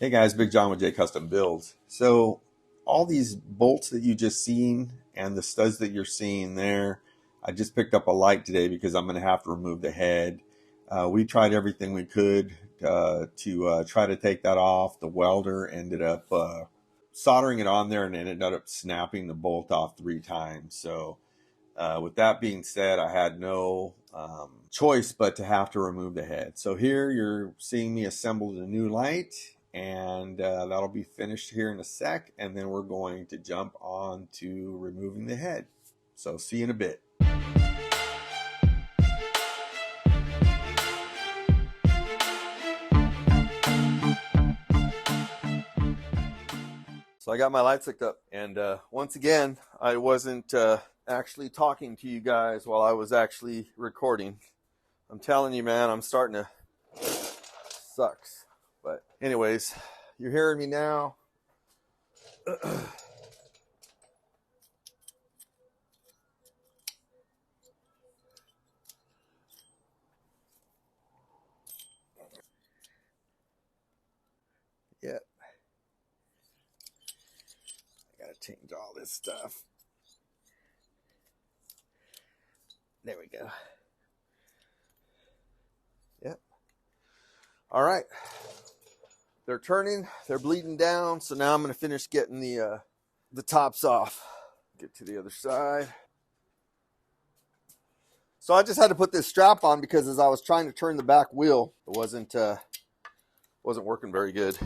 Hey guys, Big John with J Custom Builds. So all these bolts that you just seen and the studs that you're seeing there, I just picked up a light today because I'm going to have to remove the head. We tried everything we could to try to take that off. The welder ended up soldering it on there and ended up snapping the bolt off 3 times. So with that being said, I had no choice but to have to remove the head. So here you're seeing me assemble the new light, and that'll be finished here in a sec, and then we're going to jump on to removing the head. So see you in a bit. So I got my lights hooked up, and once again, I wasn't actually talking to you guys while I was actually recording. I'm telling you, man, I'm starting to sucks. But anyways, you're hearing me now. Yep. I gotta change all this stuff. There we go. Yep. All right. They're turning, they're bleeding down, so now I'm going to finish getting the tops off. Get to the other side. So I just had to put this strap on because as I was trying to turn the back wheel, it wasn't working very good.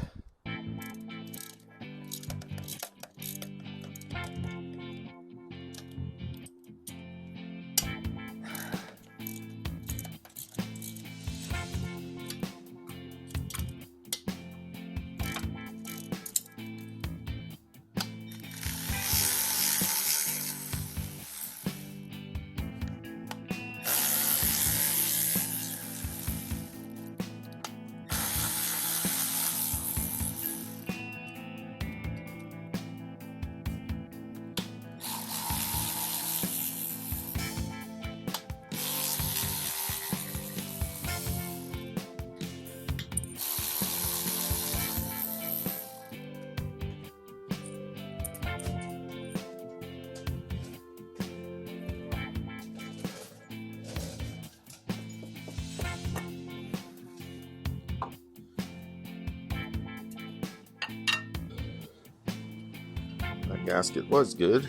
That gasket was good,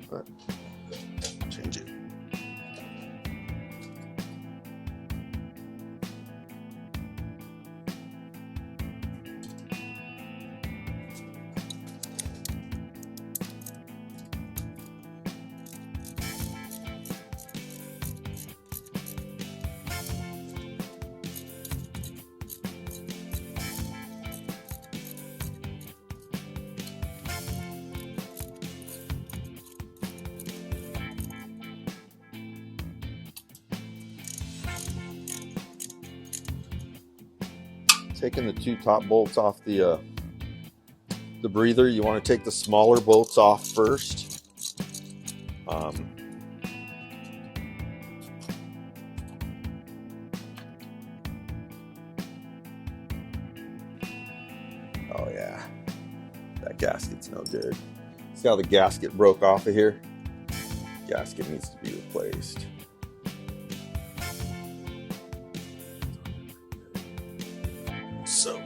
but change it. Taking the 2 top bolts off the breather. You want to take the smaller bolts off first. Oh yeah, that gasket's no good. See how the gasket broke off of here? Gasket needs to be replaced. So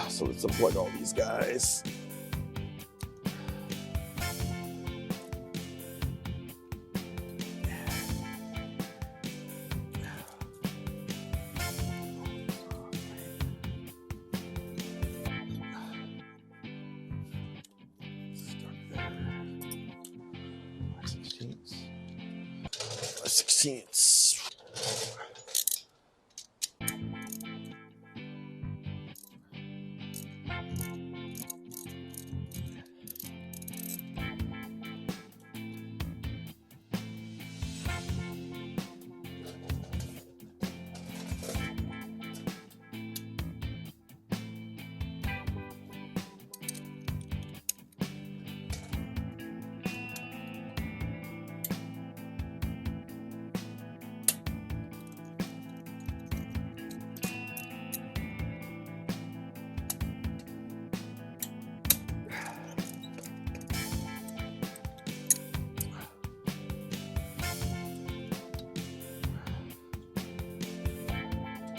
so let's unplug all these guys. Sixteenths.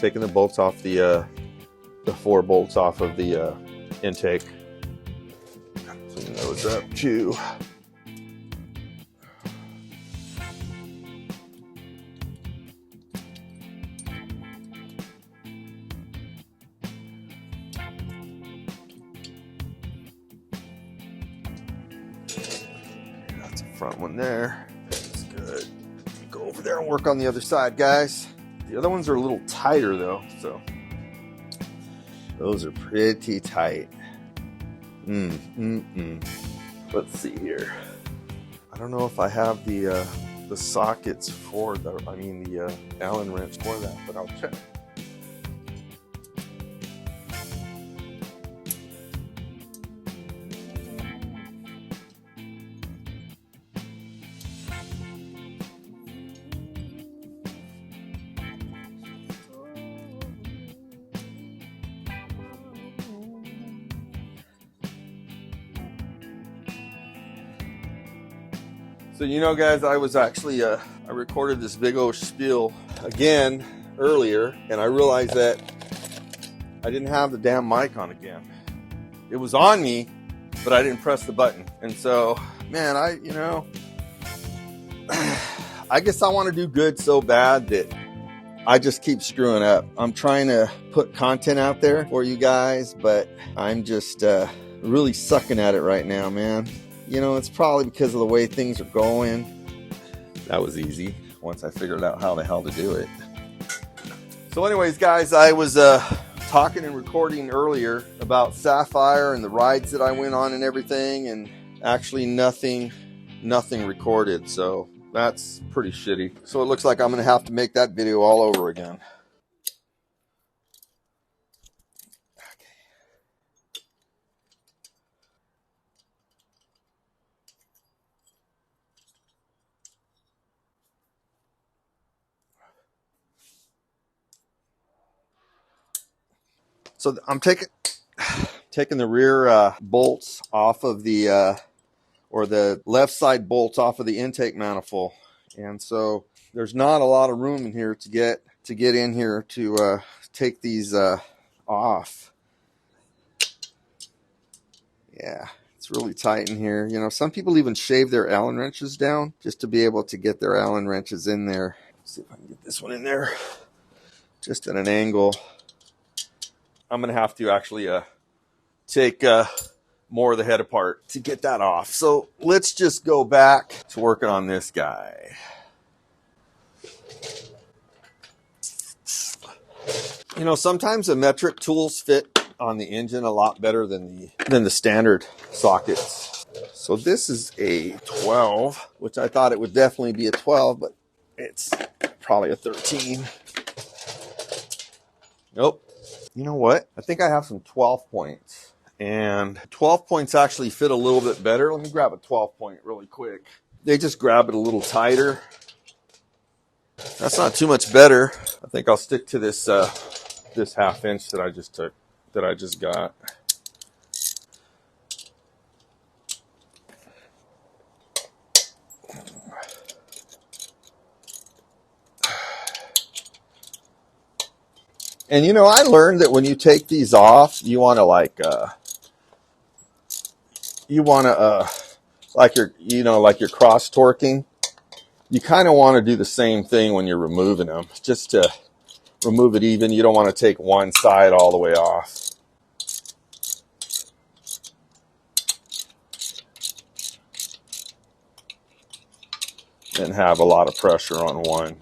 taking the bolts off the 4 bolts off of the intake. Clean those up too. That's the front one there. That's good. Go over there and work on the other side, guys. The other ones are a little tighter though, so those are pretty tight. Let's see here. I don't know if I have the sockets for the, the Allen wrench for that, but I'll check. So guys, I was actually I recorded this big old spiel again earlier, and I realized that I didn't have the damn mic on again. It was on me, but I didn't press the button. And so, man, I guess I want to do good so bad that I just keep screwing up. I'm trying to put content out there for you guys, but I'm just really sucking at it right now, man. It's probably because of the way things are going. That was easy once I figured out how the hell to do it. So anyways, guys, I was talking and recording earlier about Sapphire and the rides that I went on and everything, and actually nothing recorded. So that's pretty shitty. So it looks like I'm going to have to make that video all over again. So I'm taking the rear bolts off of the, or the left side bolts off of the intake manifold. And so there's not a lot of room in here to get in here to take these off. Yeah, it's really tight in here. Some people even shave their Allen wrenches down just to be able to get their Allen wrenches in there. Let's see if I can get this one in there just at an angle. I'm going to have to actually take more of the head apart to get that off. So let's just go back to working on this guy. Sometimes the metric tools fit on the engine a lot better than the standard sockets. So this is a 12, which I thought it would definitely be a 12, but it's probably a 13. Nope. You know what? I think I have some 12 points, and 12 points actually fit a little bit better. Let me grab a 12 point really quick. They just grab it a little tighter. That's not too much better. I think I'll stick to this this 1/2 inch that I just got. And I learned that when you take these off, you want to like you're cross torquing. You kind of want to do the same thing when you're removing them, just to remove it even. You don't want to take one side all the way off. And have a lot of pressure on one.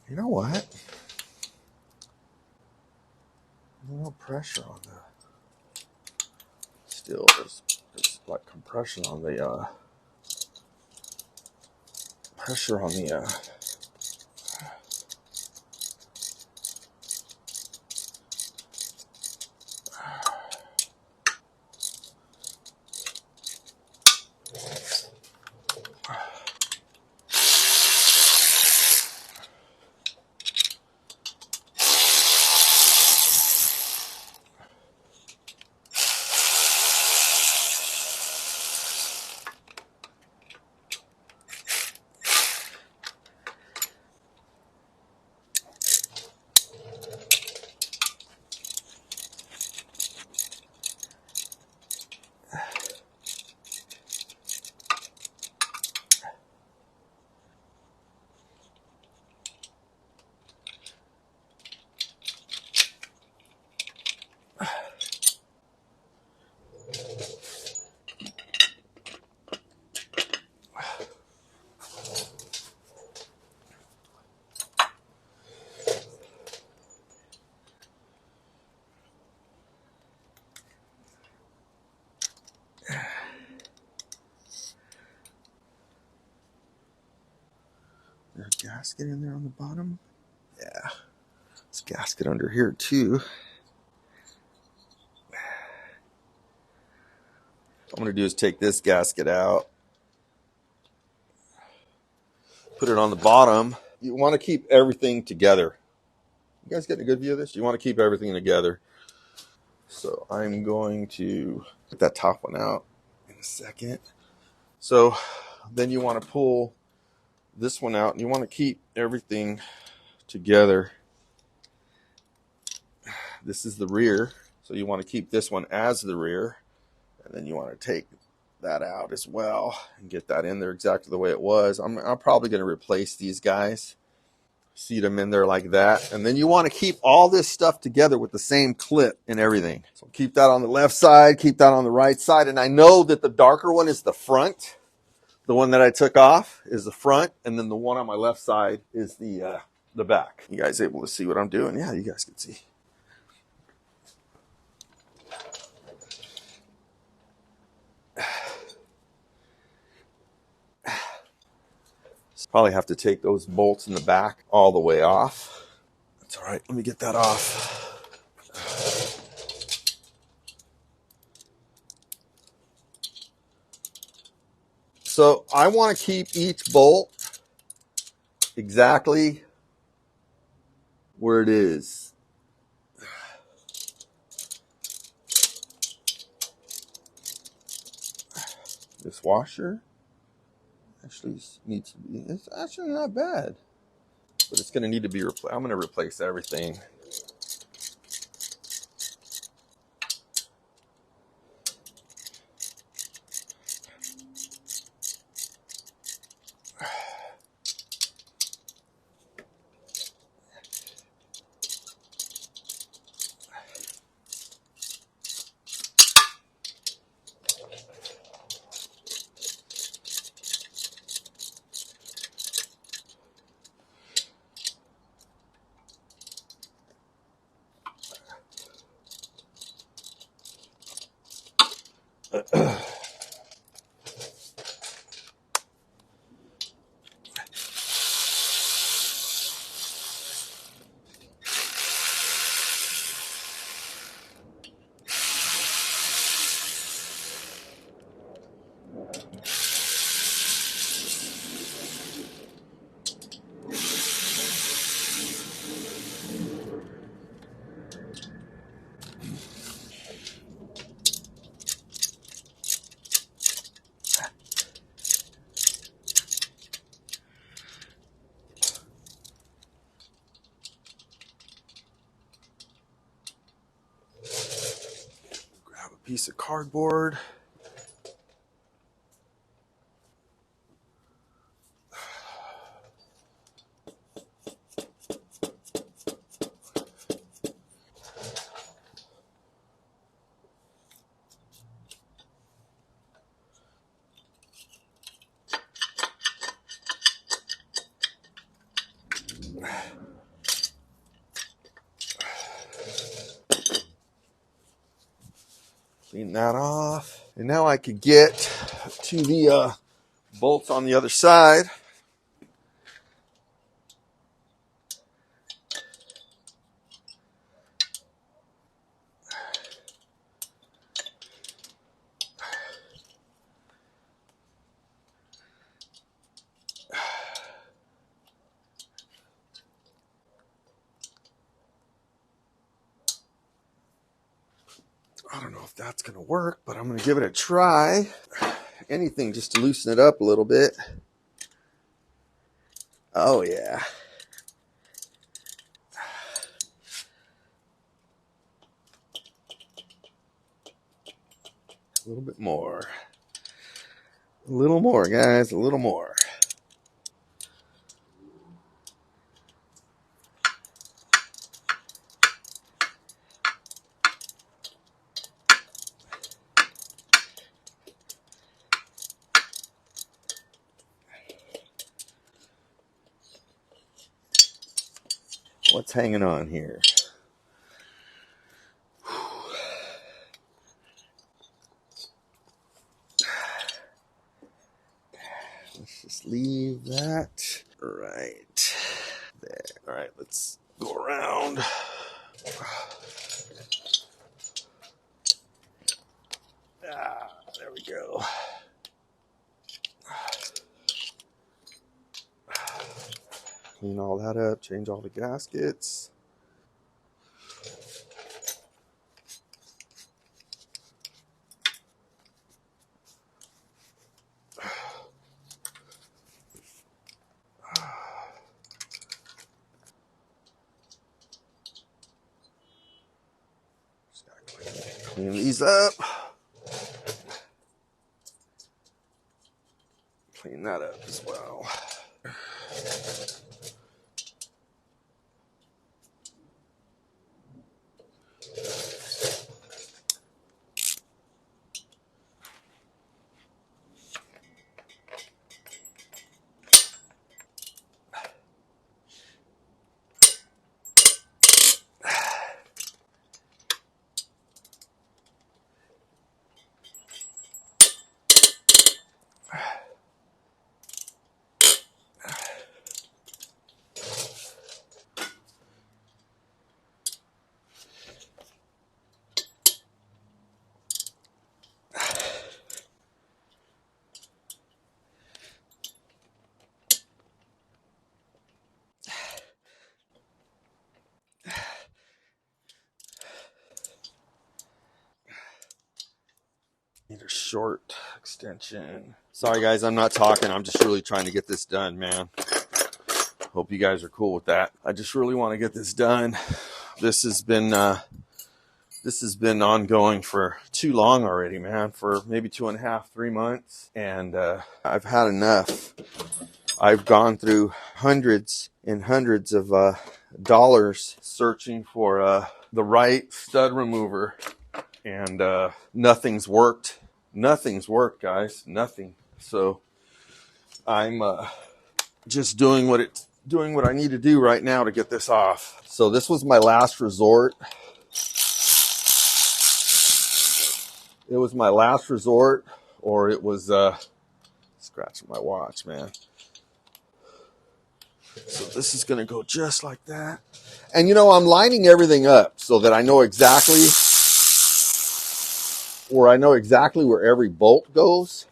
You know what? No pressure on the. Still, there's like compression on the. Pressure on the. gasket in there on the bottom? Yeah. This gasket under here too. What I'm going to do is take this gasket out, put it on the bottom. You want to keep everything together. You guys getting a good view of this? You want to keep everything together. So I'm going to put that top one out in a second. So then you want to pull this one out and you want to keep everything together. This is the rear. So you want to keep this one as the rear. And then you want to take that out as well and get that in there exactly the way it was. I'm probably going to replace these guys. Seat them in there like that. And then you want to keep all this stuff together with the same clip and everything. So keep that on the left side, keep that on the right side. And I know that the darker one is the front. The one that I took off is the front. And then the one on my left side is the back. You guys able to see what I'm doing? Yeah, you guys can see. Probably have to take those bolts in the back all the way off. That's all right. Let me get that off. So I want to keep each bolt exactly where it is. This washer actually needs to be, it's actually not bad, but it's going to need to be replaced. I'm going to replace everything. Grab a piece of cardboard. Clean that off. And now I could get to the bolts on the other side. I don't know if that's going to work, but I'm going to give it a try. Anything just to loosen it up a little bit. Oh, yeah. A little bit more. A little more, guys. A little more. What's hanging on here? Let's just leave that. Right. Let's go around. There we go. Clean all that up, change all the gaskets. Clean these up. Clean that up as well. Need a short extension. Sorry guys, I'm not talking. I'm just really trying to get this done, man. Hope you guys are cool with that. I just really want to get this done. This has been ongoing for too long already, man. For maybe 2.5, 3 months, and I've had enough. I've gone through hundreds and hundreds of dollars searching for the right stud remover, and nothing's worked. Nothing's worked, guys. Nothing. So I'm just doing what I need to do right now to get this off. So this was my last resort. It was my last resort, or it was scratching my watch, man. So this is gonna go just like that. And you know, I'm lining everything up so that I know exactly where every bolt goes.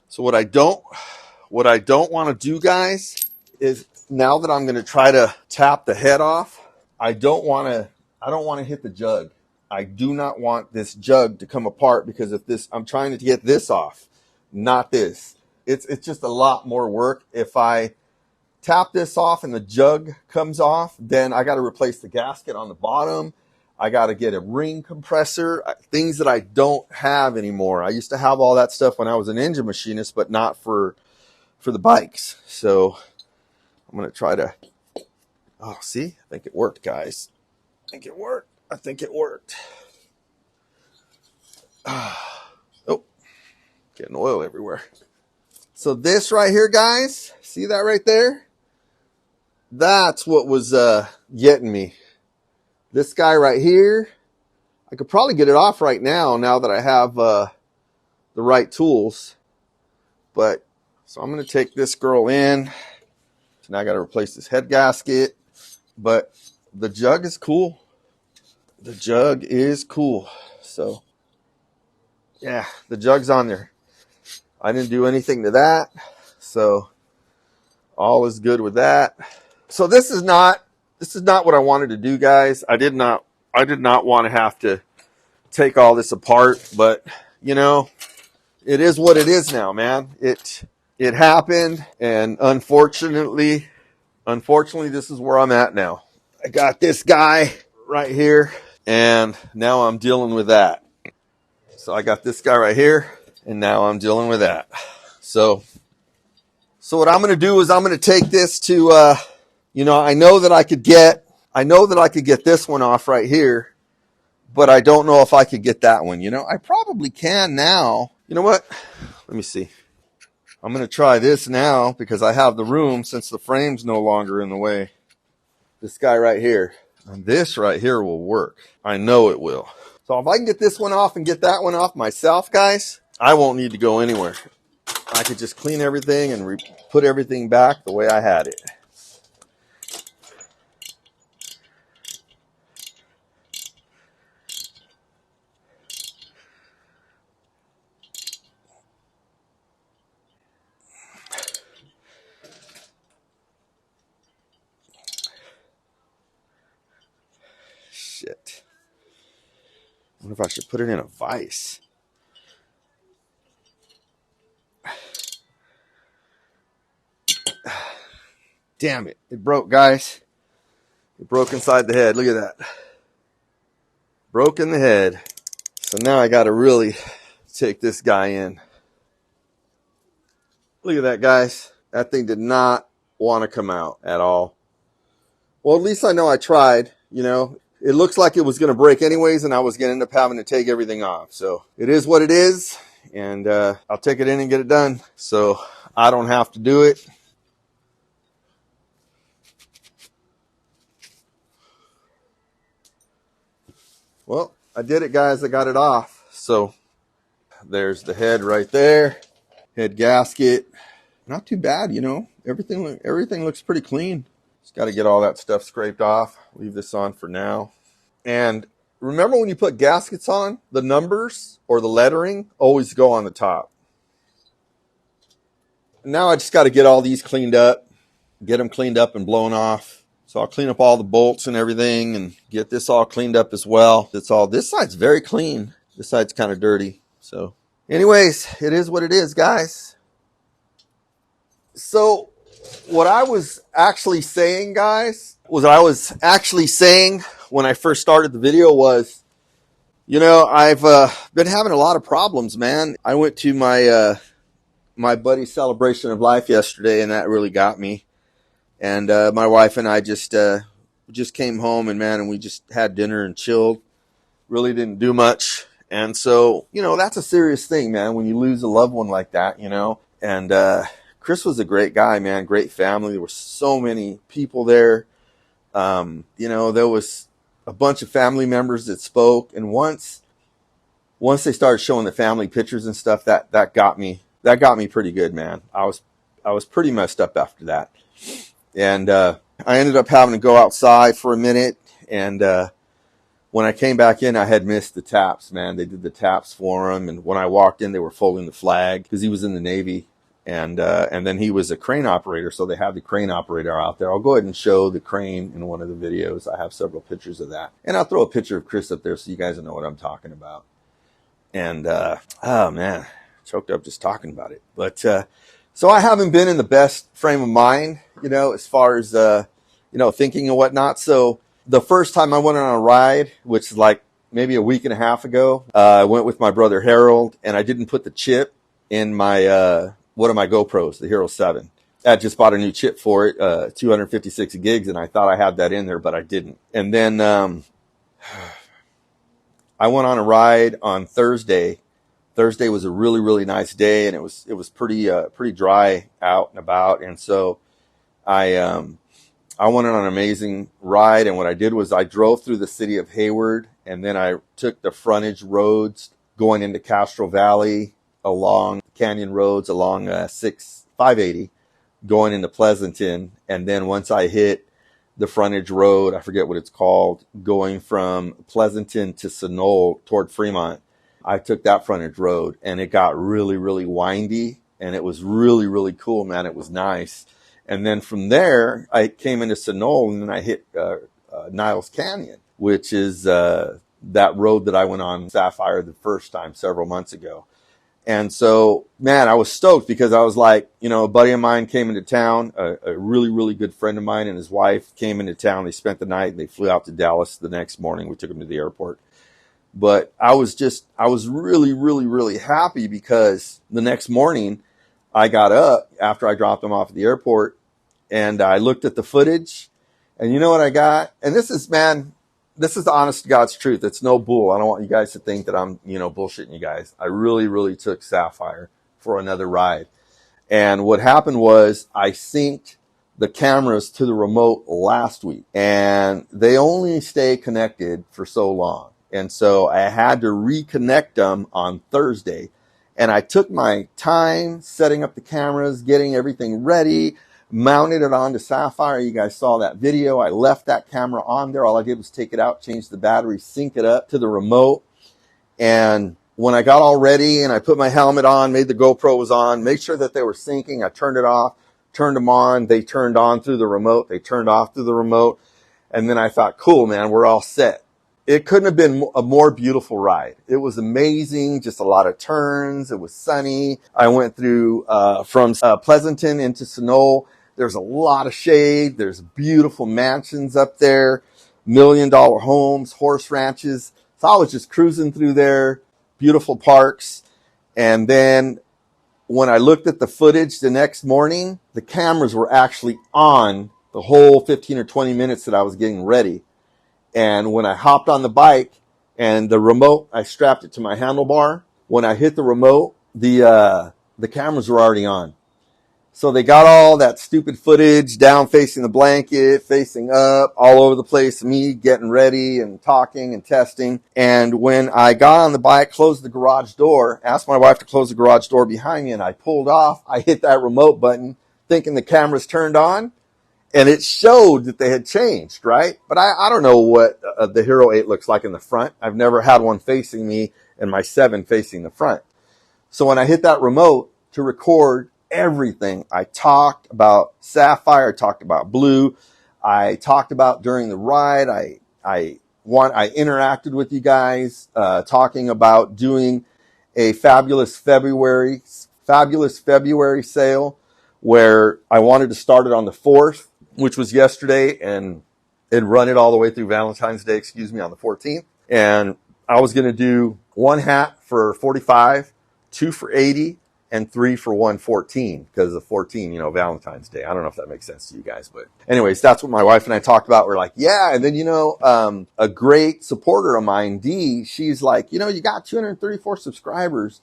So what I don't want to do, guys, is now that I'm going to try to tap the head off, I don't want to hit the jug. I do not want this jug to come apart, because I'm trying to get this off, not this. It's just a lot more work. If I tap this off and the jug comes off, then I got to replace the gasket on the bottom. I got to get a ring compressor, things that I don't have anymore. I used to have all that stuff when I was an engine machinist, but not for the bikes. So I'm going to try to, oh, see, I think it worked, guys. I think it worked. Oh, getting oil everywhere. So this right here, guys, see that right there? That's what was getting me. This guy right here, I could probably get it off right now that I have the right tools. But, so I'm going to take this girl in. So now I got to replace this head gasket. But the jug is cool. The jug is cool. So, yeah, the jug's on there. I didn't do anything to that. So, all is good with that. So this is not what I wanted to do, guys. I did not want to have to take all this apart, but you know, it is what it is now, man. It happened, and unfortunately this is where I'm at now. I got this guy right here, and now I'm dealing with that. So I got this guy right here, and now I'm dealing with that. So what I'm going to do is I'm going to take this to you know, I know that I could get this one off right here, but I don't know if I could get that one. You know, I probably can now. You know what? Let me see. I'm going to try this now because I have the room, since the frame's no longer in the way. This guy right here. And this right here will work. I know it will. So if I can get this one off and get that one off myself, guys, I won't need to go anywhere. I could just clean everything and put everything back the way I had it. Shit. I wonder if I should put it in a vise. Damn it. It broke, guys. It broke inside the head. Look at that. Broke in the head. So now I got to really take this guy in. Look at that, guys. That thing did not want to come out at all. Well, at least I know I tried, you know. It looks like it was going to break anyways, and I was going to end up having to take everything off. So it is what it is, and I'll take it in and get it done so I don't have to do it. Well, I did it, guys. I got it off. So there's the head right there. Head gasket. Not too bad, you know. Everything looks pretty clean. Just got to get all that stuff scraped off. Leave this on for now. And remember, when you put gaskets on, the numbers or the lettering always go on the top. Now I just got to get all these cleaned up. Get them cleaned up and blown off. So I'll clean up all the bolts and everything and get this all cleaned up as well. This side's very clean. This side's kind of dirty. So anyways, it is what it is, guys. So what I was actually saying, guys, when I first started the video was, you know, I've been having a lot of problems, man. I went to my buddy's celebration of life yesterday, and that really got me. And my wife and I just came home, and we just had dinner and chilled. Really didn't do much. And so, you know, that's a serious thing, man, when you lose a loved one like that, you know. And Chris was a great guy, man, great family. There were so many people there. You know, there was a bunch of family members that spoke. And once they started showing the family pictures and stuff, that got me pretty good, man. I was pretty messed up after that. And I ended up having to go outside for a minute. And when I came back in, I had missed the taps, man. They did the taps for him. And when I walked in, they were folding the flag because he was in the Navy. And then he was a crane operator, so they had the crane operator out there. I'll go ahead and show the crane in one of the videos. I have several pictures of that. And I'll throw a picture of Chris up there so you guys know what I'm talking about. And, oh, man, choked up just talking about it. But so I haven't been in the best frame of mind, you know, as far as, you know, thinking and whatnot. So the first time I went on a ride, which is like maybe a week and a half ago, I went with my brother Harold, and I didn't put the chip in my one of my GoPros, the Hero 7. I just bought a new chip for it, 256 gigs, and I thought I had that in there, but I didn't. And then I went on a ride on Thursday. Thursday was a really, really nice day, and it was pretty dry out and about. And so I went on an amazing ride, and what I did was I drove through the city of Hayward, and then I took the frontage roads going into Castro Valley, along canyon roads, along 580, going into Pleasanton. And then once I hit the frontage road, I forget what it's called, going from Pleasanton to Sunol toward Fremont, I took that frontage road, and it got really, really windy, and it was really, really cool, man. It was nice. And then from there, I came into Sunol, and then I hit Niles Canyon, which is that road that I went on Sapphire the first time several months ago. And so, man, I was stoked because I was like, you know, a buddy of mine came into town, a really, really good friend of mine and his wife came into town. They spent the night, and they flew out to Dallas the next morning. We took them to the airport. But I was really, really, really happy because the next morning I got up after I dropped them off at the airport, and I looked at the footage, and you know what I got? And this is the honest to God's truth. It's no bull. I don't want you guys to think that I'm, you know, bullshitting you guys. I really, really took Sapphire for another ride. And what happened was I synced the cameras to the remote last week, and they only stay connected for so long. And so I had to reconnect them on Thursday. And I took my time setting up the cameras, getting everything ready, mounted it onto Sapphire. You guys saw that video. I left that camera on there. All I did was take it out, change the battery, sync it up to the remote. And when I got all ready and I put my helmet on, made the GoPro was on, made sure that they were syncing, I turned it off, turned them on. They turned on through the remote. They turned off through the remote. And then I thought, cool, man, we're all set. It couldn't have been a more beautiful ride. It was amazing, just a lot of turns. It was sunny. I went through from Pleasanton into Sunol. There's a lot of shade. There's beautiful mansions up there, $1 million homes, horse ranches. So I was just cruising through there, beautiful parks. And then when I looked at the footage the next morning, the cameras were actually on the whole 15 or 20 minutes that I was getting ready. And when I hopped on the bike and the remote, I strapped it to my handlebar. When I hit the remote, the cameras were already on. So they got all that stupid footage down facing the blanket, facing up, all over the place, me getting ready and talking and testing. And when I got on the bike, closed the garage door, asked my wife to close the garage door behind me, and I pulled off, I hit that remote button thinking the cameras turned on. And it showed that they had changed, right? But I don't know what the Hero 8 looks like in the front. I've never had one facing me and my 7 facing the front. So when I hit that remote to record everything, I talked about Sapphire, I talked about Blue, I talked about during the ride, I interacted with you guys, talking about doing a fabulous February sale where I wanted to start it on the 4th. Which was yesterday, and run it all the way through Valentine's Day, on the 14th. And I was going to do 1 hat for $45, 2 for $80, and 3 for $114, because of 14, Valentine's Day. I don't know if that makes sense to you guys, but anyways, that's what my wife and I talked about. We're like, yeah. And then, a great supporter of mine, Dee, she's like, you got 234 subscribers.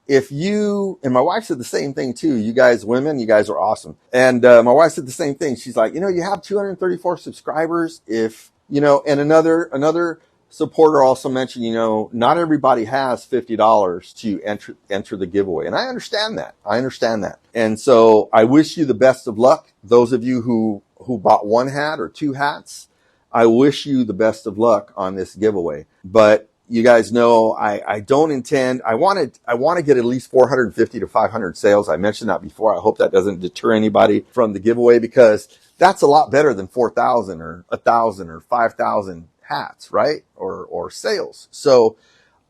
If you, and my wife said the same thing too, you guys women, you guys are awesome. And my wife said the same thing. She's like, you have 234 subscribers. If, and another supporter also mentioned, not everybody has $50 to enter the giveaway. And I understand that. And so I wish you the best of luck. Those of you who bought 1 hat or 2 hats, I wish you the best of luck on this giveaway. But you guys know I don't intend, I want to get at least 450 to 500 sales. I mentioned that before. I hope that doesn't deter anybody from the giveaway, because that's a lot better than 4,000 or 1,000 or 5,000 hats, right? Or sales. So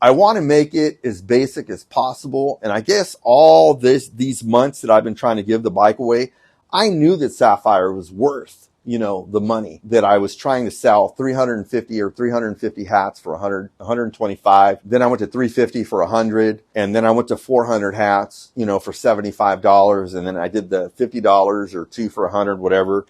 I want to make it as basic as possible. And I guess all these months that I've been trying to give the bike away, I knew that Sapphire was worth the money, that I was trying to sell 350 hats for 125. Then I went to 350 for 100. And then I went to 400 hats, for $75. And then I did the $50 or 2 for 100, whatever.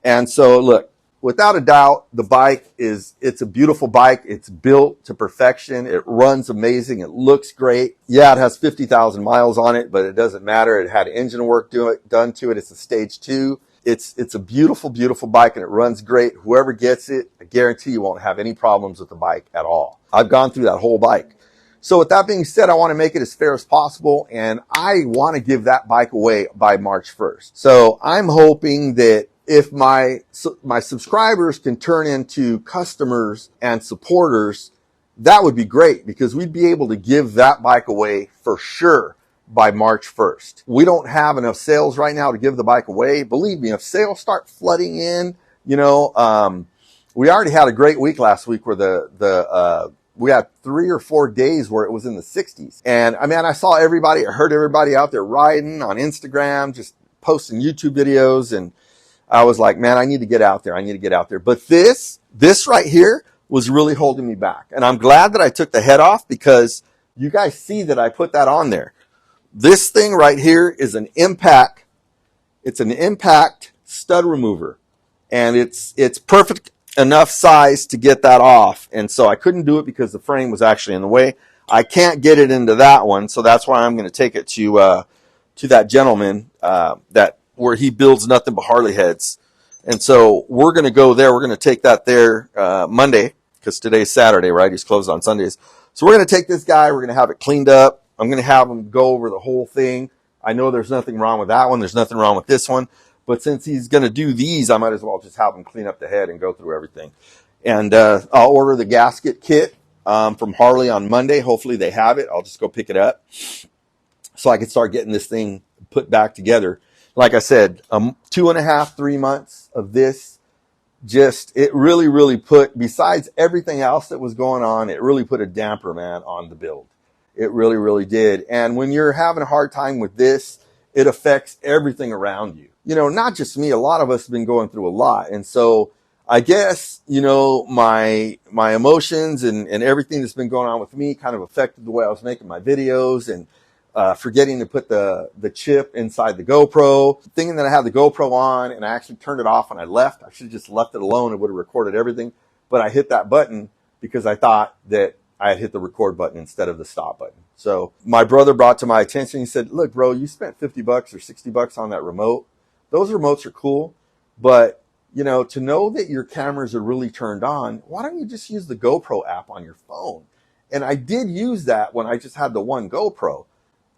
And so look, without a doubt, the bike it's a beautiful bike. It's built to perfection. It runs amazing. It looks great. Yeah, it has 50,000 miles on it, but it doesn't matter. It had engine work done to it. It's a stage 2. It's a beautiful, beautiful bike, and it runs great. Whoever gets it, I guarantee you won't have any problems with the bike at all. I've gone through that whole bike. So with that being said, I want to make it as fair as possible, and I want to give that bike away by March 1st. So I'm hoping that if my subscribers can turn into customers and supporters, that would be great, because we'd be able to give that bike away for sure by March 1st. We don't have enough sales right now to give the bike away. Believe me, if sales start flooding in, we already had a great week last week where we had 3 or 4 days where it was in the 60s. And I heard everybody out there riding on Instagram, just posting YouTube videos. And I was like, man, I need to get out there. But this right here was really holding me back. And I'm glad that I took the head off, because you guys see that I put that on there. This thing right here is an impact. It's an impact stud remover, and it's perfect enough size to get that off. And so I couldn't do it because the frame was actually in the way. I can't get it into that one, so that's why I'm going to take it to that gentleman where he builds nothing but Harley heads. And so we're going to go there. We're going to take that there Monday, because today's Saturday, right? He's closed on Sundays. So we're going to take this guy. We're going to have it cleaned up. I'm going to have him go over the whole thing. I know there's nothing wrong with that one. There's nothing wrong with this one. But since he's going to do these, I might as well just have him clean up the head and go through everything. And I'll order the gasket kit from Harley on Monday. Hopefully they have it. I'll just go pick it up so I can start getting this thing put back together. Like I said, 2.5, 3 months of this. Just, it really put, besides everything else that was going on, it really put a damper, man, on the build. It really did. And when you're having a hard time with this, it affects everything around you. You know, not just me, a lot of us have been going through a lot. And so I guess, you know, my emotions and everything that's been going on with me kind of affected the way I was making my videos, and forgetting to put the chip inside the GoPro, thinking that I had the GoPro on, and I actually turned it off when I left. I should have just left it alone. It would have recorded everything. But I hit that button because I thought that I had hit the record button instead of the stop button. So my brother brought to my attention, he said, look, bro, you spent $50 or $60 on that remote. Those remotes are cool, but you know, to know that your cameras are really turned on, why don't you just use the GoPro app on your phone? And I did use that when I just had the one GoPro.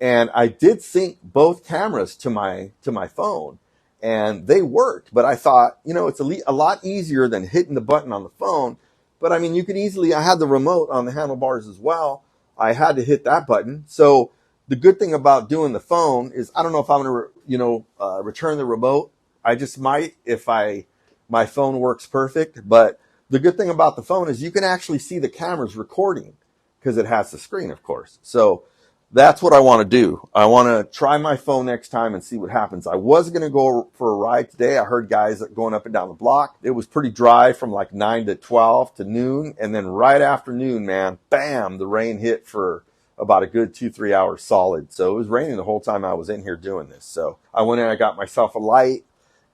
And I did sync both cameras to my phone, and they worked. But I thought, you know, it's a lot easier than hitting the button on the phone. But I mean, you could easily, I had the remote on the handlebars as well. I had to hit that button. So the good thing about doing the phone is, I don't know if I'm going to, return the remote. I just might if my phone works perfect. But the good thing about the phone is you can actually see the cameras recording because it has the screen, of course. So that's what I want to do. I want to try my phone next time and see what happens. I was going to go for a ride today. I heard guys going up and down the block. It was pretty dry from like 9 to 12 to noon. And then right after noon, man, bam, the rain hit for about a good 2-3 hours solid. So it was raining the whole time I was in here doing this. So I went in, I got myself a light,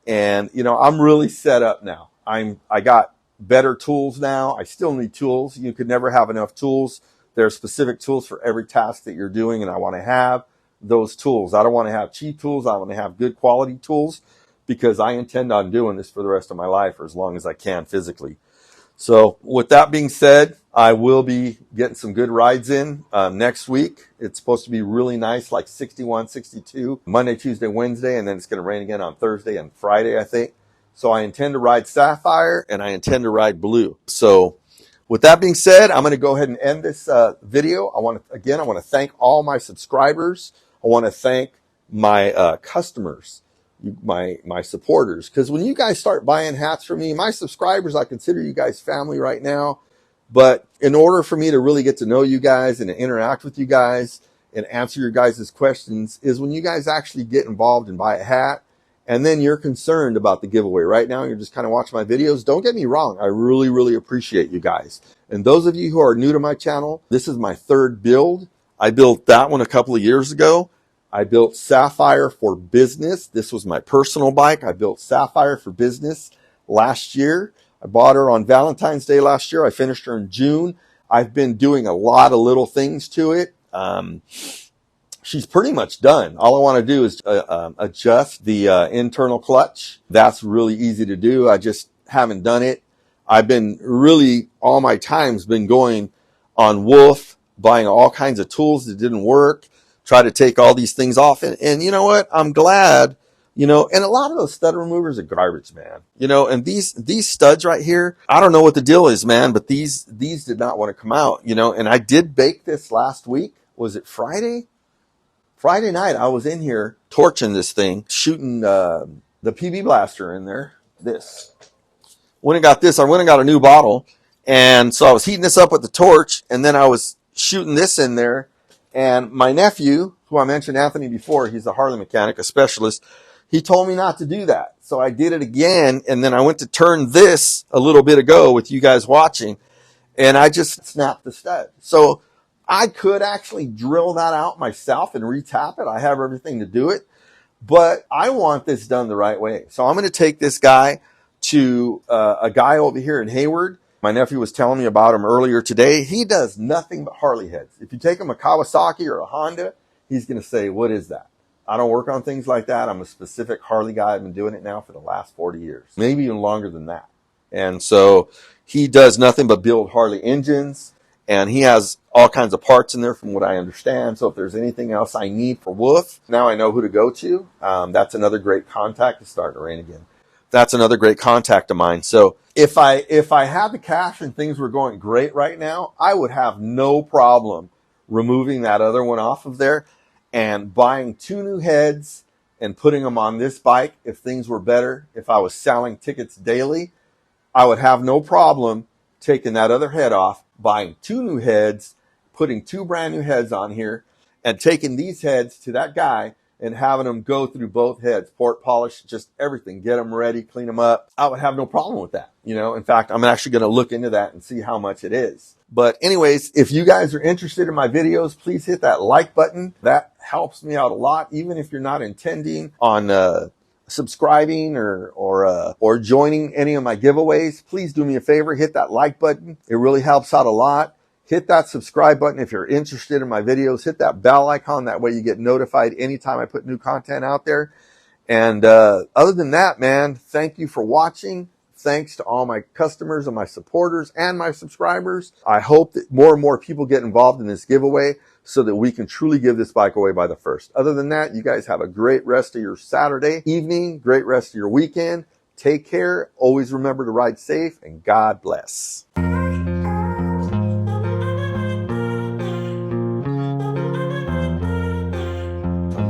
and, you know, I'm really set up now. I got better tools now. I still need tools. You could never have enough tools. There are specific tools for every task that you're doing, and I want to have those tools. I don't want to have cheap tools. I want to have good quality tools because I intend on doing this for the rest of my life, or as long as I can physically. So with that being said, I will be getting some good rides in next week. It's supposed to be really nice, like 61, 62, Monday, Tuesday, Wednesday, and then it's going to rain again on Thursday and Friday, I think. So I intend to ride Sapphire, and I intend to ride Blue. So with that being said, I'm going to go ahead and end this video. I want to thank all my subscribers. I want to thank my customers, my supporters. Because when you guys start buying hats from me, my subscribers, I consider you guys family right now. But in order for me to really get to know you guys and to interact with you guys and answer your guys' questions is when you guys actually get involved and buy a hat. And then you're concerned about the giveaway. Right now, you're just kind of watching my videos. Don't get me wrong. I really appreciate you guys. And those of you who are new to my channel, this is my third build. I built that one a couple of years ago. I built Sapphire for business. This was my personal bike. I built Sapphire for business last year. I bought her on Valentine's Day last year. I finished her in June. I've been doing a lot of little things to it. She's pretty much done. All I want to do is adjust the internal clutch. That's really easy to do. I just haven't done it. I've been really, all my time's been going on Wolf, buying all kinds of tools that didn't work, try to take all these things off. And you know what? I'm glad, you know, and a lot of those stud removers are garbage, man. You know, and these studs right here, I don't know what the deal is, man, but these did not want to come out, you know, and I did bake this last week. Was it Friday? Friday night, I was in here torching this thing, shooting the PB blaster in there. This. Went and got this. I went and got a new bottle. And so I was heating this up with the torch, and then I was shooting this in there. And my nephew, who I mentioned, Anthony, before, he's a Harley mechanic, a specialist, he told me not to do that. So I did it again, and then I went to turn this a little bit ago with you guys watching, and I just snapped the stud. So I could actually drill that out myself and retap it. I have everything to do it, but I want this done the right way. So I'm going to take this guy to a guy over here in Hayward. My nephew was telling me about him earlier today. He does nothing but Harley heads. If you take him a Kawasaki or a Honda, he's going to say, what is that? I don't work on things like that. I'm a specific Harley guy. I've been doing it now for the last 40 years, maybe even longer than that. And so he does nothing but build Harley engines. And he has all kinds of parts in there from what I understand. So if there's anything else I need for Wolf, now I know who to go to. That's another great contact. It's starting to rain again. That's another great contact of mine. So if I had the cash and things were going great right now, I would have no problem removing that other one off of there and buying 2 new heads and putting them on this bike. If things were better, if I was selling tickets daily, I would have no problem taking that other head off, buying 2 new heads, putting 2 brand new heads on here, and taking these heads to that guy and having them go through both heads, port polish, just everything, get them ready, clean them up. I would have no problem with that. In fact, I'm actually going to look into that and see how much it is. But anyways, if you guys are interested in my videos, please hit that like button. That helps me out a lot, even if you're not intending on subscribing or joining any of my giveaways. Please do me a favor, hit that like button. It really helps out a lot. Hit that subscribe button if you're interested in my videos. Hit that bell icon. That way you get notified anytime I put new content out there. And other than that, man, thank you for watching. Thanks to all my customers and my supporters and my subscribers. I hope that more and more people get involved in this giveaway so that we can truly give this bike away by the 1st. Other than that, you guys have a great rest of your Saturday evening, great rest of your weekend. Take care. Always remember to ride safe, and God bless. I'm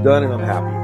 done and I'm happy.